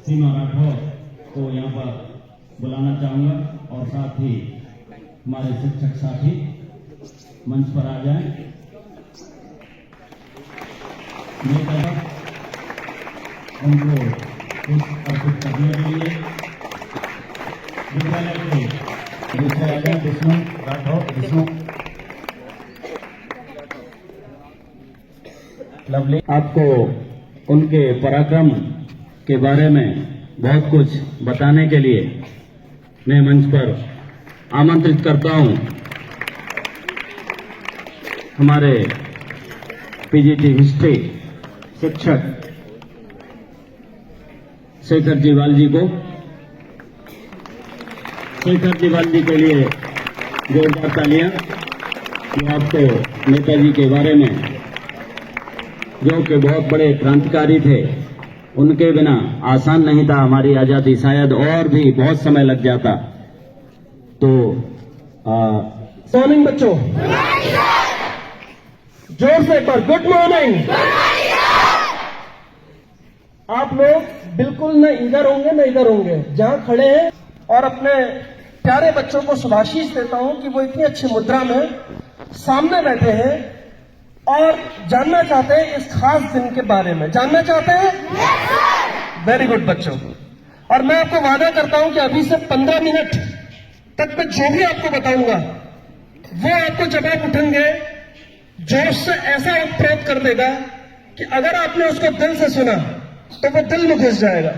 सीमा राठौर को यहाँ पर बुलाना चाहूंगा और साथ ही हमारे शिक्षक साथी मंच पर आ जाएं। उनको पुष्प अर्पित करने के लिए विद्यालय के विद्यालय विष्णु राठौर लवली आपको उनके पराक्रम के बारे में बहुत कुछ बताने के लिए मैं मंच पर आमंत्रित करता हूं हमारे पीजीटी हिस्ट्री शिक्षक शेखर जीवाल जी को। शेखर जीवाल जी के लिए जोरदार तालियां। जो आपको नेताजी के बारे में, जो कि बहुत बड़े क्रांतिकारी थे, उनके बिना आसान नहीं था हमारी आजादी, शायद और भी बहुत समय लग जाता। तो मॉर्निंग बच्चों, जोर से एक बार गुड मॉर्निंग। आप लोग बिल्कुल न इधर होंगे न इधर होंगे, जहां खड़े हैं, और अपने प्यारे बच्चों को शुभाशीष देता हूं कि वो इतनी अच्छी मुद्रा में सामने बैठे हैं और जानना चाहते हैं इस खास दिन के बारे में। जानना चाहते हैं? वेरी गुड बच्चों। और मैं आपको वादा करता हूं कि अभी से 15 मिनट तक मैं जो भी आपको बताऊंगा वो आपको जब आप उठेंगे जोश से ऐसा उत्प्रेरित कर देगा कि अगर आपने उसको दिल से सुना तो वो दिल में घुस जाएगा,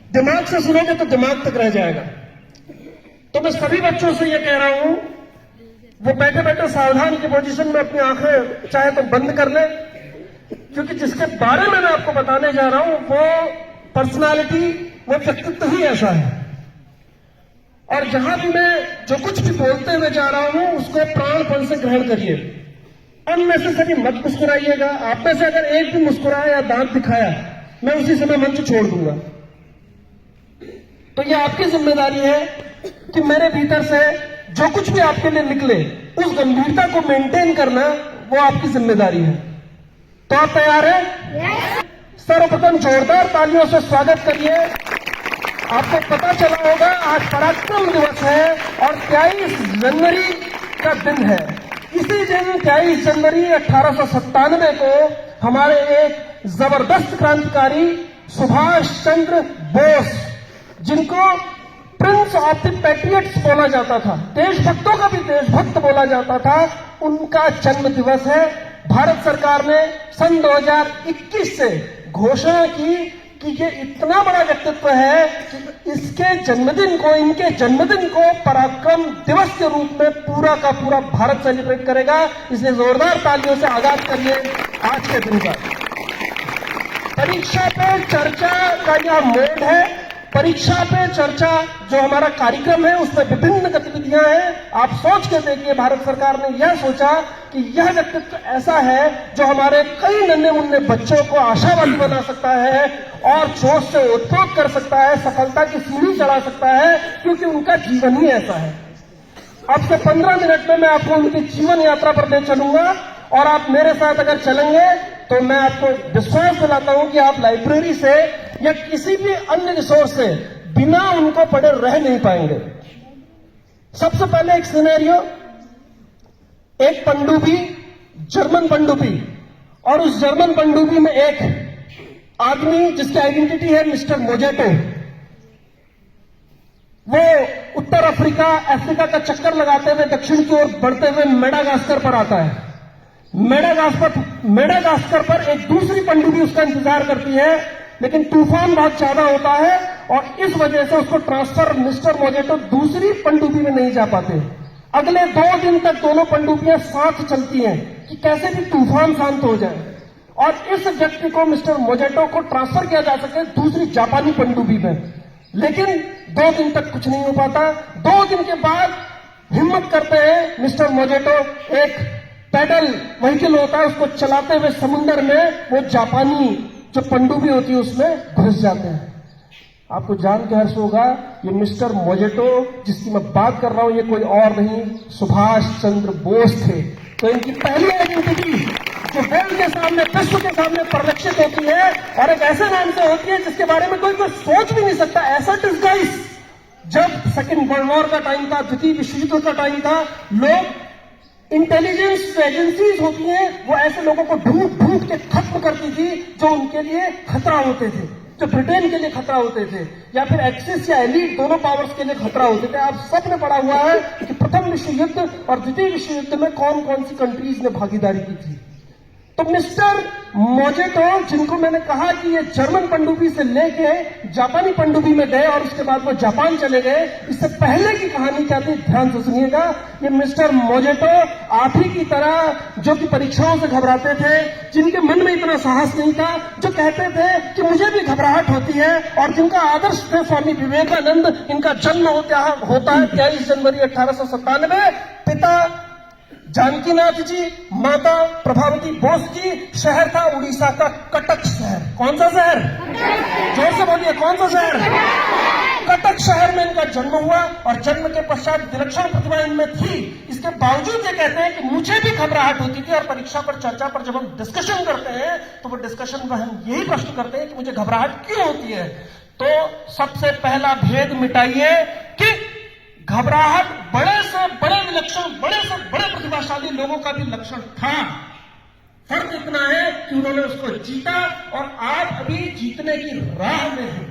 दिमाग से सुनोगे तो दिमाग तक रह जाएगा। तो मैं सभी बच्चों से ये कह रहा हूं, वो बैठे बैठे सावधान की पोजीशन में अपनी आंखें चाहे तो बंद कर ले, क्योंकि जिसके बारे में मैं आपको बताने जा रहा हूं वो पर्सनालिटी, वो व्यक्तित्व ही ऐसा है। और जहां भी मैं जो कुछ भी बोलते हुए जा रहा हूं उसको प्राणपण से ग्रहण करिए। अननेसेसरी मत मुस्कुराइएगा। आप में से अगर एक भी मुस्कुराया या दांत दिखाया, मैं उसी समय मंच छोड़ दूंगा। तो ये आपकी जिम्मेदारी है कि मेरे भीतर से जो कुछ भी आपके लिए निकले उस गंभीरता को मेंटेन करना वो आपकी जिम्मेदारी है। तो आप तैयार हैं? सर्वप्रथम जोरदार तालियों से स्वागत करिए। आपको पता चला होगा आज पराक्रम दिवस है और 23 जनवरी का दिन है। इसी दिन 23 जनवरी 1897 को हमारे एक जबरदस्त क्रांतिकारी सुभाष चंद्र बोस, जिनको प्रिंस ऑफ द पैट्रियट्स बोला जाता था, देशभक्तों का भी देशभक्त बोला जाता था, उनका जन्म दिवस है। भारत सरकार ने सन 2021 से घोषणा की कि ये इतना बड़ा व्यक्तित्व है कि इसके जन्मदिन को, इनके जन्मदिन को पराक्रम दिवस के रूप में पूरा का पूरा भारत सेलिब्रेट करेगा। इसलिए जोरदार तालियों से आगाज करिए आज के दिन का। परीक्षा पे चर्चा का यह मोड है। परीक्षा पे चर्चा जो हमारा कार्यक्रम है उसमें विभिन्न गतिविधियां हैं। आप सोच के देखिए, भारत सरकार ने यह सोचा कि यह व्यक्तित्व ऐसा है जो हमारे कई नन्हे मुन्ने बच्चों को आशावादी बना सकता है और जोश से उत्प्रेरित कर सकता है, सफलता की सीढ़ी चढ़ा सकता है, क्योंकि उनका जीवन ही ऐसा है। अब से 15 मिनट में मैं आपको उनकी जीवन यात्रा पर ले चलूंगा और आप मेरे साथ अगर चलेंगे तो मैं आपको विश्वास दिलाता हूं कि आप लाइब्रेरी से या किसी भी अन्य रिसोर्स से बिना उनको पढ़े रह नहीं पाएंगे। सबसे पहले एक सिनेरियो, एक पनडुब्बी, जर्मन पनडुब्बी, और उस जर्मन पनडुब्बी में एक आदमी जिसकी आइडेंटिटी है मिस्टर मोजेटो। वो उत्तर अफ्रीका का चक्कर लगाते हुए दक्षिण की ओर बढ़ते हुए मेडागास्कर पर आता है। मेडागास्कर पर एक दूसरी पनडुब्बी उसका इंतजार करती है, लेकिन तूफान बहुत ज्यादा होता है और इस वजह से उसको ट्रांसफर मिस्टर मोजेटो दूसरी पनडुब्बी में नहीं जा पाते। अगले 2 दिन तक दोनों पनडुब्बियां साथ चलती हैं कि कैसे भी तूफान शांत हो जाए और इस व्यक्ति को, मिस्टर मोजेटो को, ट्रांसफर किया जा सके दूसरी जापानी पनडुब्बी में। लेकिन 2 दिन तक कुछ नहीं हो पाता। 2 दिन के बाद हिम्मत करते हैं मिस्टर मोजेटो, एक पैडल व्हीकल होता है उसको चलाते हुए समुद्र में वो जापानी जो पनडुब्बी होती है उसमें घुस जाते हैं। आपको जान के हर्ष होगा, ये मिस्टर मोजेटो जिसकी मैं बात कर रहा हूं ये कोई और नहीं, सुभाष चंद्र बोस थे। तो इनकी पहली आइडेंटिटी जो वर्ल्ड के सामने, विश्व के सामने परिलक्षित होती है और एक ऐसे नाम से होती है जिसके बारे में कोई सोच भी नहीं सकता। ऐसा डिस्गाइज जब सेकेंड वर्ल्ड वॉर का टाइम था, द्वितीय विश्व युद्ध का टाइम था, लोग इंटेलिजेंस एजेंसीज होती हैं वो ऐसे लोगों को ढूंढ ढूंढ के खत्म करती थी जो उनके लिए खतरा होते थे, जो ब्रिटेन के लिए खतरा होते थे या फिर एक्सिस या एलीट दोनों पावर्स के लिए खतरा होते थे। आप सबने पढ़ा हुआ है कि प्रथम विश्व युद्ध और द्वितीय विश्व युद्ध में कौन कौन सी कंट्रीज ने भागीदारी की थी। तो मिस्टर मोजेटो, जिनको मैंने कहा कि ये जर्मन पनडुब्बी से लेके जापानी पनडुब्बी में गए और उसके बाद वो जापान चले गए, इससे पहले की कहानी क्या थी ध्यान से सुनिएगा। ये मिस्टर मोजेटो आप ही की तरह जो कि परीक्षाओं से घबराते थे, जिनके मन में इतना साहस नहीं था, जो कहते थे कि मुझे भी घबराहट होती है, और जिनका आदर्श थे स्वामी विवेकानंद। इनका जन्म होता है 23 जनवरी 1897। पिता जानकीनाथ जी, माता प्रभावती बोस जी। शहर था उड़ीसा का कटक शहर। कौन सा शहर? जोर से बोलिए, कौन सा शहर? कटक शहर में इनका जन्म हुआ और जन्म के पश्चात विलक्षण प्रतिभा इनमें थी। इसके बावजूद ये कहते हैं कि मुझे भी घबराहट होती थी, और परीक्षा पर, चर्चा पर जब हम डिस्कशन करते हैं तो वो डिस्कशन में हम यही प्रश्न करते हैं कि मुझे घबराहट क्यों होती है। तो सबसे पहला भेद मिटाइए कि घबराहट बड़े से बड़े विलक्षण, बड़े से बड़े प्रतिभाशाली लोगों का भी लक्षण था। फर्क इतना है कि उन्होंने उसको जीता और आप अभी जीतने की राह में हैं।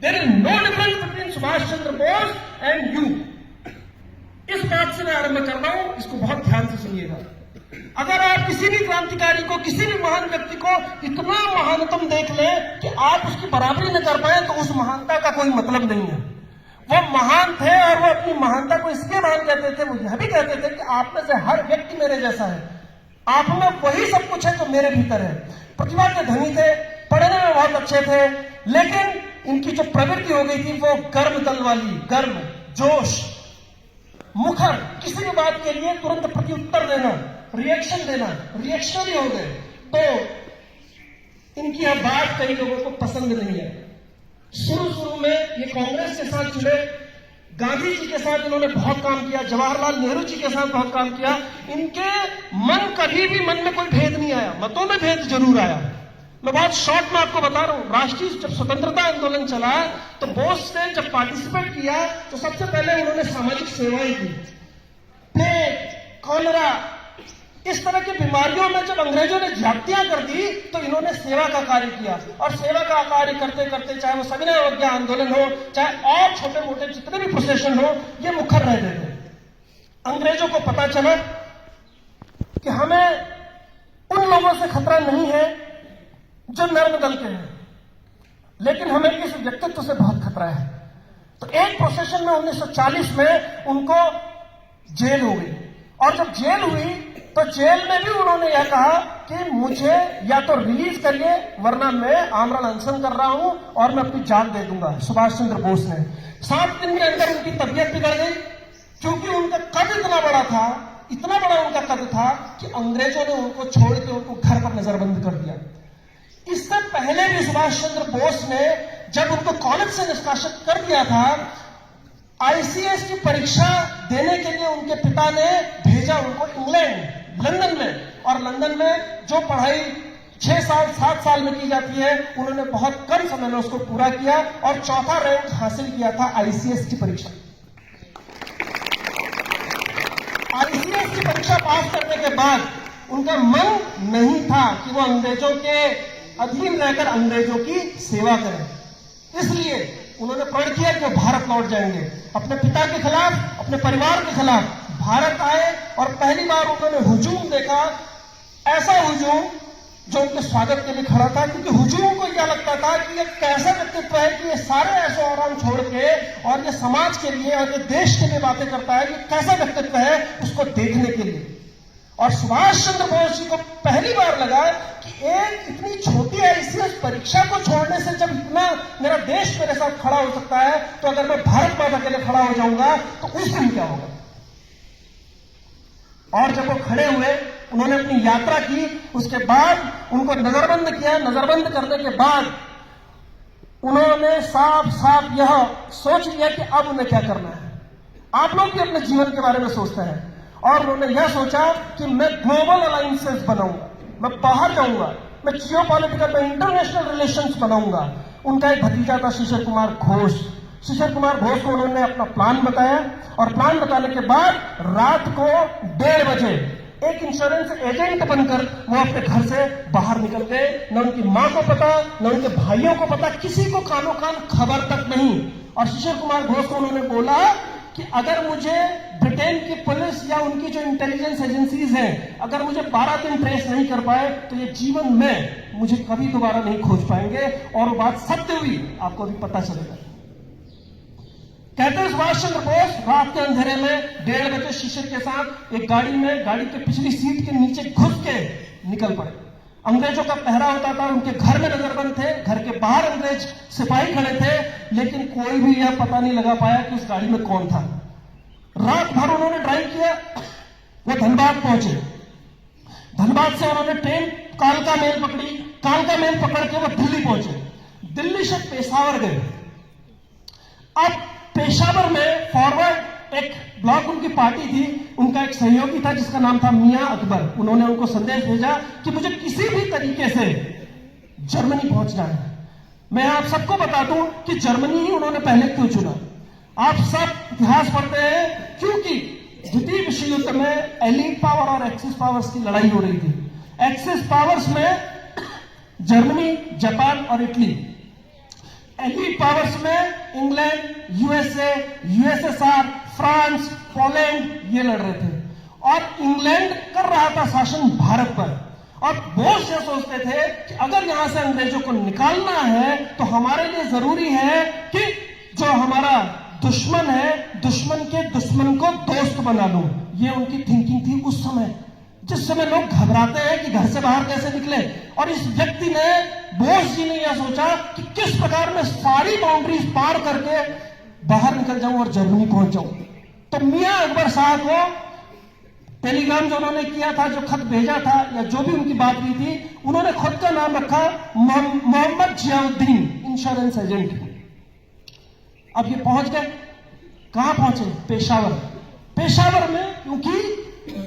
There is no difference between Subhash Chandra Bose and you. इस बात से मैं आरंभ कर रहा हूं, इसको बहुत ध्यान से सुनिएगा। अगर आप किसी भी क्रांतिकारी को, किसी भी महान व्यक्ति को इतना महानतम देख लें कि आप उसकी बराबरी न कर पाए, तो उस महानता का कोई मतलब नहीं है। वो महान थे और वो अपनी महानता को इसलिए महान कहते थे, वो यह भी कहते थे कि आप में से हर व्यक्ति मेरे जैसा है, आप में वही सब कुछ है जो मेरे भीतर है। प्रतिभा के धनी थे, पढ़ने में बहुत अच्छे थे, लेकिन इनकी जो प्रवृत्ति हो गई थी वो गर्म दल वाली, गर्म, जोश, मुखर, किसी भी बात के लिए तुरंत प्रत्युत्तर देना, रिएक्शन देना, रिएक्शनरी हो गए। तो इनकी यह बात कई लोगों को पसंद नहीं है। शुरू में ये कांग्रेस के साथ जुड़े, गांधी जी के साथ इन्होंने बहुत काम किया, जवाहरलाल नेहरू जी के साथ बहुत काम किया। इनके कभी भी मन में कोई भेद नहीं आया, मतों में भेद जरूर आया। मैं बहुत शॉर्ट में आपको बता रहा हूं। राष्ट्रीय जब स्वतंत्रता आंदोलन चला तो बोस ने जब पार्टिसिपेट किया तो सबसे पहले उन्होंने सामाजिक सेवाएं की। प्लेग, कॉलरा, इस तरह की बीमारियों में जब अंग्रेजों ने जातियां कर दी तो इन्होंने सेवा का कार्य किया, और सेवा का कार्य करते करते चाहे वो सविनय अवज्ञा आंदोलन हो, चाहे और छोटे मोटे जितने भी प्रोसेशन हो, ये मुखर रहते थे। अंग्रेजों को पता चला कि हमें उन लोगों से खतरा नहीं है जो नर्म दल के हैं, लेकिन हमें इस व्यक्तित्व से बहुत खतरा है। तो एक प्रोसेशन में 1940 में उनको जेल हो गई, और जब जेल हुई तो जेल में भी उन्होंने यह कहा कि मुझे या तो रिलीज करिए वरना मैं आमरण अनशन कर रहा हूं और मैं अपनी जान दे दूंगा। सुभाष चंद्र बोस ने 7 दिन के अंदर उनकी तबीयत बिगड़ गई, क्योंकि उनका कद इतना बड़ा था, इतना बड़ा उनका कद था कि अंग्रेजों ने उनको छोड़ के उनको घर पर नजरबंद कर दिया। इससे पहले भी सुभाष चंद्र बोस ने जब उनको कॉलेज से निष्कासित कर दिया था, आईसीएस की परीक्षा देने के लिए उनके पिता ने भेजा उनको इंग्लैंड, लंदन में, और लंदन में जो पढ़ाई 6 साल 7 साल में की जाती है, उन्होंने बहुत कम समय में उसको पूरा किया और 4था रैंक हासिल किया था आईसीएस की परीक्षा। आईसीएस की परीक्षा पास करने के बाद उनका मन नहीं था कि वो अंग्रेजों के अधीन रहकर अंग्रेजों की सेवा करें, इसलिए उन्होंने प्रण किया कि वो भारत लौट जाएंगे। अपने पिता के खिलाफ, अपने परिवार के खिलाफ भारत आए और पहली बार उन्होंने हुजूम देखा, ऐसा हुजूम जो उनके स्वागत के लिए खड़ा था, क्योंकि हुजूम को क्या लगता था कि ये कैसा व्यक्तित्व है कि ये सारे ऐसे आराम छोड़ के और ये समाज के लिए और ये देश के लिए बातें करता है, कि कैसा व्यक्तित्व है उसको देखने के लिए। और सुभाष चंद्र बोस जी को पहली बार लगा कि एक इतनी छोटी आईसीएस परीक्षा को छोड़ने से जब इतना मेरा देश मेरे साथ खड़ा हो सकता है, तो अगर मैं भारत माता के लिए खड़ा हो जाऊंगा तो उस दिन क्या होगा। और जब वो खड़े हुए, उन्होंने अपनी यात्रा की, उसके बाद उनको नजरबंद किया। नजरबंद करने के बाद उन्होंने साफ साफ यह सोच लिया कि अब उन्हें क्या करना है। आप लोग भी अपने जीवन के बारे में सोचते हैं, और उन्होंने यह सोचा कि मैं ग्लोबल अलायंसेस बनाऊंगा। मैं बाहर जाऊंगा, मैं जियो पॉलिटिकल में इंटरनेशनल रिलेशंस बनाऊंगा। उनका एक भतीजा था शिशिर कुमार घोष। शिशिर कुमार घोष को उन्होंने अपना प्लान बताया और प्लान बताने के बाद रात को 1:30 बजे एक इंश्योरेंस एजेंट बनकर वो अपने घर से बाहर निकल गए। न उनकी मां को पता, न उनके भाइयों को पता, किसी को कानो कान खबर तक नहीं। और शिशिर कुमार घोष को उन्होंने बोला कि अगर मुझे ब्रिटेन की पुलिस या उनकी जो इंटेलिजेंस एजेंसीज हैं, अगर मुझे 12 दिन ट्रेस नहीं कर पाए तो ये जीवन में मुझे कभी दोबारा नहीं खोज पाएंगे। और वो बात सत्य हुई, आपको अभी पता चलेगा। कहते हैं सुभाष चंद्र बोस रात के अंधेरे में 1:30 बजे शिशिर के साथ एक गाड़ी में, गाड़ी के पिछली सीट के नीचे घुस के निकल पड़े। अंग्रेजों का पहरा होता था, उनके घर में नजरबंद थे, घर के बाहर अंग्रेज सिपाही खड़े थे, लेकिन कोई भी यह पता नहीं लगा पाया कि उस गाड़ी में कौन था। रात भर उन्होंने ड्राइव किया, वो धनबाद पहुंचे। धनबाद से उन्होंने ट्रेन कालका मेल पकड़ी, कालका मेल पकड़ के वो दिल्ली पहुंचे। दिल्ली से पेशावर गए। अब पेशावर में फॉरवर्ड एक ब्लॉक उनकी पार्टी थी, उनका एक सहयोगी था जिसका नाम था मियां अकबर। उन्होंने उनको संदेश भेजा कि मुझे किसी भी तरीके से जर्मनी पहुंचना है। मैं आप सबको बता दूं कि जर्मनी ही उन्होंने पहले क्यों चुना। आप सब इतिहास पढ़ते हैं, क्योंकि द्वितीय विश्व युद्ध में एलीट पावर और एक्सिस पावर्स की लड़ाई हो रही थी। एक्सिस पावर्स में जर्मनी, जापान और इटली, एलीट पावर्स में England, USA, USSR, France, Poland ये लड़ रहे थे। और इंग्लैंड कर रहा था शासन भारत पर। और बोस ये सोचते थे कि अगर यहां से अंग्रेजों को निकालना है तो हमारे लिए जरूरी है कि जो हमारा दुश्मन है, दुश्मन के दुश्मन को दोस्त बना लूं। ये उनकी थिंकिंग थी उस समय, जिस समय लोग घबराते हैं कि घर से बाहर कैसे निकले। और इस व्यक्ति ने, बोस जी ने यह सोचा कि किस प्रकार मैं सारी बाउंड्रीज पार करके बाहर निकल जाऊं और जर्मनी पहुंच जाऊं। तो मियां अकबर साहब को टेलीग्राम जो उन्होंने किया था, जो खत भेजा था या जो भी उनकी बात हुई थी, उन्होंने खुद का नाम रखा मोहम्मद जियाउद्दीन, इंश्योरेंस एजेंट। अब ये पहुंच गए, कहां पहुंचे? पेशावर। पेशावर में क्योंकि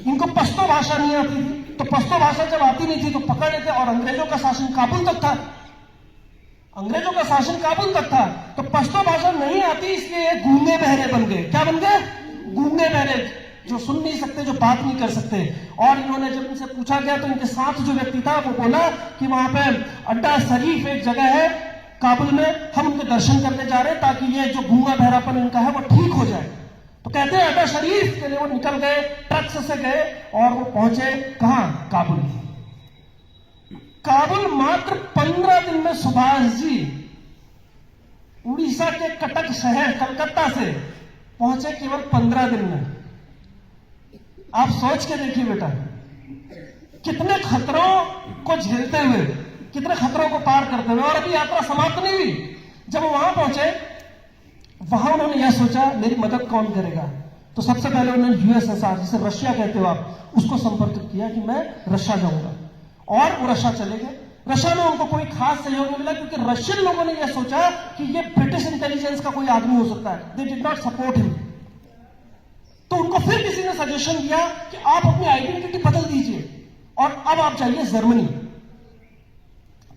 इनको पश्तो भाषा नहीं आती थी, तो पश्तो भाषा जब आती नहीं थी तो पकड़ लेते। और अंग्रेजों का शासन काबुल तक था, अंग्रेजों का शासन काबुल तक था, तो पश्तो भाषा नहीं आती, इसलिए ये गूंगे बहरे बन गए। क्या बन गए? गूंगे बहरे, जो सुन नहीं सकते, जो बात नहीं कर सकते। और इन्होंने जब इनसे पूछा गया तो इनके साथ जो व्यक्ति था वो बोला कि वहां पे अड्डा शरीफ एक जगह है काबुल में, हम उनके दर्शन करने जा रहे हैं ताकि ये जो गूंगा बहरापन इनका है वो ठीक हो जाए। तो कहते हैं अड्डा शरीफ के लिए वो निकल गए, ट्रक से गए और वो पहुंचे कहां? काबुल। काबुल मात्र 15 दिन में सुभाष जी उड़ीसा के कटक शहर कलकत्ता से पहुंचे, केवल 15 दिन में। आप सोच के देखिए बेटा, कितने खतरों को झेलते हुए, कितने खतरों को पार करते हुए। और अभी यात्रा समाप्त नहीं हुई। जब वहां पहुंचे, वहां उन्होंने यह सोचा मेरी मदद कौन करेगा। तो सबसे पहले उन्होंने यूएसएसआर, जिसे रशिया कहते हो आप, उसको संपर्क किया कि मैं रशिया जाऊंगा। और वो रशिया चले गए। रशिया में उनको कोई खास सहयोग नहीं मिला, क्योंकि रशियन लोगों ने यह सोचा कि ये ब्रिटिश इंटेलिजेंस का कोई आदमी हो सकता है। They did not support him. तो उनको फिर किसी ने सजेशन दिया कि आप अपनी आइडेंटिटी बदल दीजिए और अब आप जाइए जर्मनी।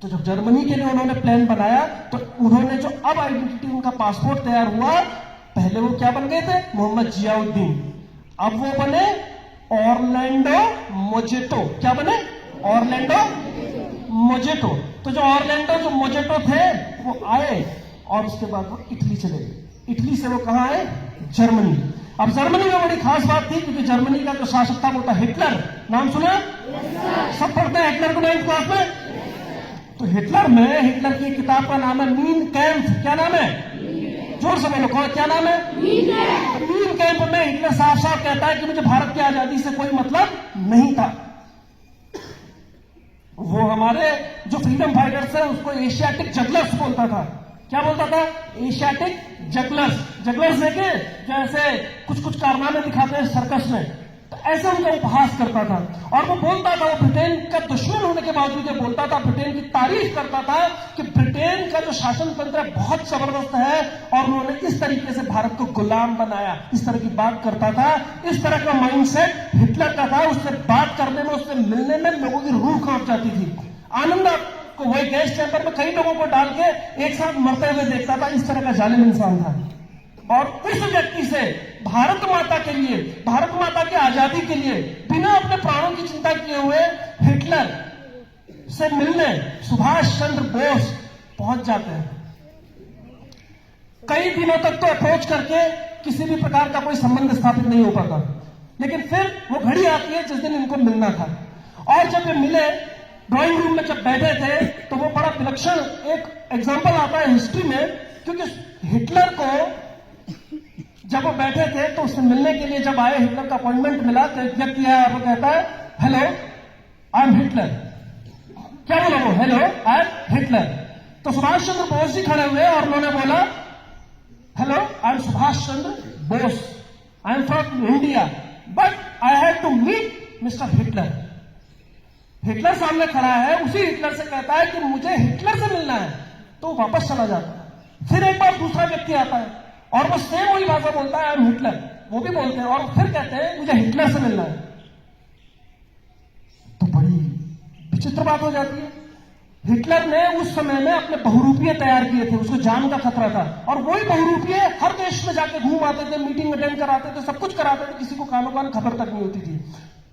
तो जब जर्मनी के लिए उन्होंने प्लान बनाया तो उन्होंने जो अब आइडेंटिटी, उनका पासपोर्ट तैयार हुआ, पहले वो क्या बन गए थे? मोहम्मद जियाउद्दीन। अब वो बने ऑरलैंडो मोजेटो। क्या बने? ऑरलैंडो मोजेटो। तो जो ऑरलैंडो जो मोजेटो थे वो आए और उसके बाद वो इटली चले गए। इटली से वो कहां आए? जर्मनी। अब जर्मनी में बड़ी खास बात थी, क्योंकि जर्मनी का जो शासक था वो था हिटलर। नाम सुना? सब पढ़ते हैं हिटलर को 9th क्लास में। तो हिटलर में, हिटलर की किताब का नाम है मीन कैंप। क्या नाम है? जोर से बोलो, कौन? क्या नाम है? मीन कैंप में हिटलर साफ साफ कहता है कि मुझे भारत की आजादी से कोई मतलब नहीं था। वो हमारे जो फ्रीडम फाइटर्स है उसको एशियाटिक जगलर्स बोलता था। क्या बोलता था? Asiatic jugglers. जगलर्स देखे जैसे कुछ कुछ कारनामे दिखाते हैं सर्कस में, तो ऐसे उनका उपहास करता था। और वो बोलता था, वो ब्रिटेन का दुश्मन होने के बावजूद ये बोलता था, ब्रिटेन की तारीफ करता था कि ब्रिटेन का जो शासन तंत्र है बहुत जबरदस्त है और उन्होंने इस तरीके से भारत को गुलाम बनाया, इस तरह की बात करता था। इस तरह का माइंडसेट हिटलर का था। उससे बात करने में, उससे मिलने में लोगों की रूह कांप जाती थी। आनंद को वही गैस चैंबर में कई लोगों को डाल के एक साथ मरते हुए देखता था। इस तरह का जालिम इंसान था। और उस व्यक्ति से भारत माता के लिए, भारत माता की आजादी के लिए बिना अपने प्राणों की चिंता किए हुए हिटलर से मिलने सुभाष चंद्र बोस पहुंच जाते हैं। कई दिनों तक तो अप्रोच करके किसी भी प्रकार का कोई संबंध स्थापित नहीं हो पाता, लेकिन फिर वो घड़ी आती है जिस दिन इनको मिलना था। और जब ये मिले, ड्राइंग रूम में जब बैठे थे, तो वो बड़ा विलक्षण एक एग्जाम्पल आता है हिस्ट्री में, क्योंकि हिटलर को जब वो बैठे थे तो उससे मिलने के लिए जब आए, हिटलर का अपॉइंटमेंट मिला, तो एक व्यक्ति आया, वो कहता है, हेलो आई एम हिटलर। क्या बोला वो? Hello I M Hitler. तो सुभाष चंद्र बोस जी खड़े हुए और उन्होंने बोला, hello I am Subhash Chandra Bose, I am from India, but I have to meet mister Hitler. Hitler सामने खड़ा है, उसी हिटलर से कहता है कि मुझे हिटलर से मिलना है, तो वापस चला जाता है। फिर एक बार दूसरा व्यक्ति आता है और वो सेम वही भाषा बोलता है, आई एम हिटलर, वो भी बोलते हैं और फिर कहते हैं मुझे हिटलर से मिलना है। तो बड़ी विचित्र बात हो जाती है। हिटलर ने उस समय में अपने बहुरूपीय तैयार किए थे, उसको जान का खतरा था, और वही बहुरूपीय हर देश में जाके घूम आते थे, मीटिंग अटेंड कराते थे, सब कुछ कराते थे, किसी को कानो कान खबर तक नहीं होती थी।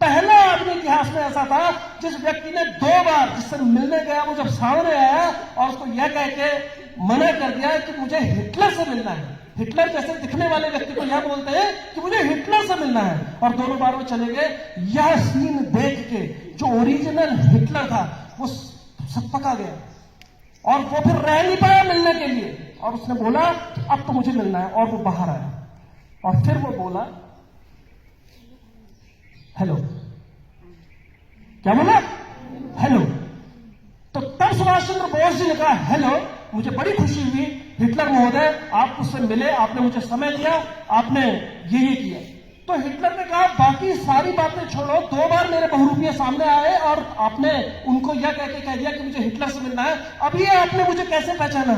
पहला आदमी इतिहास में ऐसा था जिस व्यक्ति ने 2 बार जिससे मिलने गया, वो जब सामने आया और उसको यह कह के मना कर दिया कि मुझे हिटलर से मिलना है। हिटलर जैसे दिखने वाले व्यक्ति को यह बोलते हैं कि मुझे हिटलर से मिलना है, और दोनों बार वो चले गए। यह सीन देख के जो ओरिजिनल हिटलर था वो सब पका गया और वो फिर रह नहीं पाया मिलने के लिए, और उसने बोला अब तो मुझे मिलना है, और वो बाहर आया और फिर वो बोला हेलो। क्या बोला? हेलो। तो तब सुभाष चंद्र बोस जी ने कहा, हेलो, मुझे बड़ी खुशी हुई हिटलर महोदय, आप मुझसे मिले, आपने मुझे समय दिया, आपने ये किया। तो हिटलर ने कहा, बाकी सारी बातें छोड़ो, 2 बार मेरे बहुरूपीय सामने आए और आपने उनको यह कह दिया कि मुझे हिटलर से मिलना है, अभी आपने मुझे कैसे पहचाना?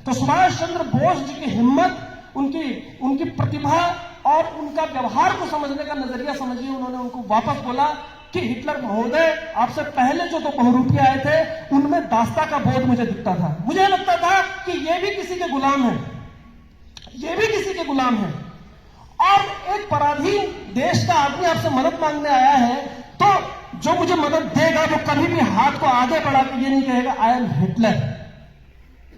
तो सुभाष चंद्र बोस जी की हिम्मत, उनकी प्रतिभा और उनका व्यवहार को समझने का नजरिया समझिए। उन्होंने उनको वापस बोला कि हिटलर महोदय, आपसे पहले जो 2 बहुरूपीय आए थे उनमें दास्ता का बोध मुझे दिखता था, मुझे लगता था कि ये भी किसी के गुलाम है, ये भी किसी के गुलाम है, और एक पराधीन देश का आदमी आपसे मदद मांगने आया है, तो जो मुझे मदद देगा वो कभी भी हाथ को आगे बढ़ा के ये नहीं कहेगा आई एम हिटलर।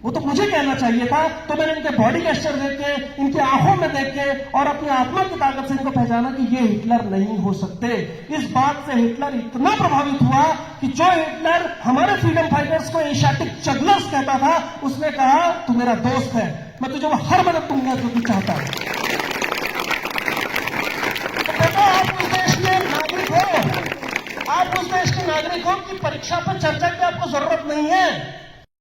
वो तो मुझे कहना चाहिए था। तो मैंने इनके बॉडी गेस्चर देख के, इनकी आंखों में देख के और अपनी आत्मा की ताकत से इनको पहचाना कि ये हिटलर नहीं हो सकते। इस बात से हिटलर इतना प्रभावित हुआ कि जो हिटलर हमारे फ्रीडम फाइटर्स को एशियाटिक जगलर्स कहता था, उसने कहा तू मेरा दोस्त है, मैं तुझे वो हर मदद दूंगा जो तू चाहता है। तो बेटा, आप उस देश के नागरिक हो, आप उस देश के नागरिक हो कि परीक्षा पर चर्चा की आपको जरूरत नहीं है।